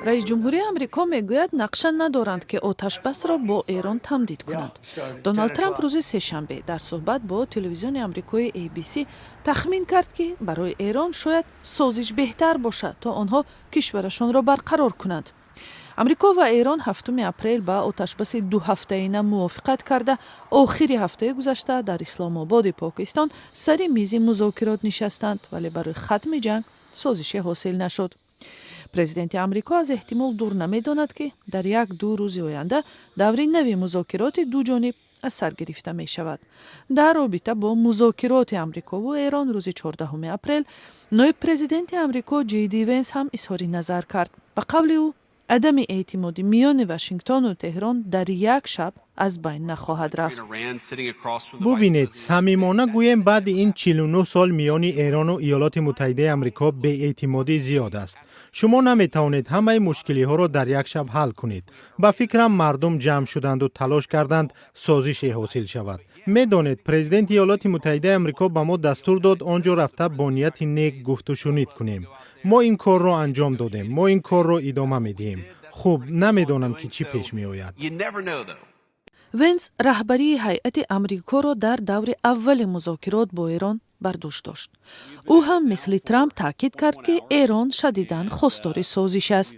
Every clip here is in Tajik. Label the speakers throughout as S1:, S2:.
S1: раис ҷумҳурии амрико мегӯяд нақша надоранд ки оташбасро бо эрон тамдид кунанд. Доналд Трамп рӯзи сешанбе дар суҳбат бо телевизиони амрикои ABC тахмин кард ки барои эрон шояд созиш беҳтар бошад то онҳо кишварашонро барқарор кунанд. амрико ва эрон 7 апрел ба оташбаси дуҳафтаина мувофиқат карда охири ҳафтаи гузашта дар исломободи покистон сари мизи музокирот нишастанд, вале барои хатми ҷанг созише ҳосил нашуд. президенти амрико аз эҳтимол дур намедонад ки дар 1-2 рӯзи оянда даври нави музокироти дуҷониб аз сар гирифта мешавад. дар робита бо музокироти амрикову эрон рӯзи 14 апрел ноиб президенти амрико JD Венс ҳам изҳори назар кард. ба қавли ӯ адами эътимоди миёни Вашингтону Теҳрон дар як шаб аз байн нахоҳад рафт.
S2: бубинед, самимона гӯем баъди ин 49 сол миёни Эрону Иёлоти Муттаҳидаи Амрико беэътимодӣ зиёд аст. шумо наметавонед ҳамаи мушкилиҳоро дар як шаб ҳал кунед. ба фикрам мардум ҷамъ шуданду талош карданд созише ҳосил шавад. медонед, президенти Иёлоти Муттаҳидаи Амрико ба мо дастур дод он ҷо рафта бо нияти нек гуфтушунид кунем. мо ин корро анҷом додем, мо ин корро идома медиҳем. хуб, намедонам ки чӣ пеш меояд.
S1: Венс раҳбарии ҳайати амрикоро дар даври аввали музокирот бо эрон бар дӯш дошт. ӯ ҳам мисли Трамп таъкид кард ки эрон шадидан хостори созиш аст.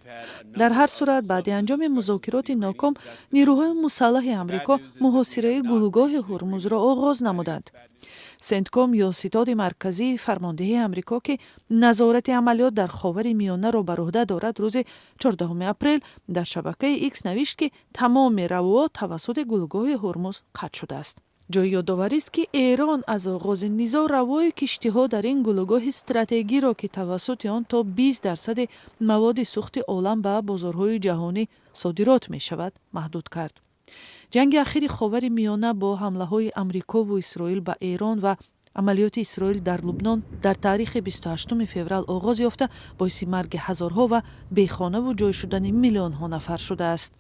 S1: дар ҳар сурат баъди анҷоми музокироти ноком нирӯҳои мусаллаҳи амрико муҳосираи гулӯгоҳи ҳурмузро оғоз намуданд. сентком ё ситоди марказии фармондеҳии амрико ки назорати амалиёт дар ховари миёнаро бар уҳда дорад рӯзи 14 апрел дар шабакаи X навишт ки тамоми равоҳо тавассути гулӯгоҳи ҳурмуз қатъ шудааст. ҷои ёдоварист ки эрон аз оғози низоъ равои киштиҳо дар ин гулӯгоҳи стратегиро ки тавассути он то 20% маводи сӯхти олам ба бозорҳои ҷаҳонӣ содирот мешавад маҳдуд кард. ҷанги ахири ховари миёна бо ҳамлаҳои амрикову исроил ба эрон ва амалиёти исроил дар Лубнон дар таърихи 28 феврал оғоз ёфта боиси марги ҳазорҳо ва бехонаву ҷой шудани миллионҳо нафар шудааст.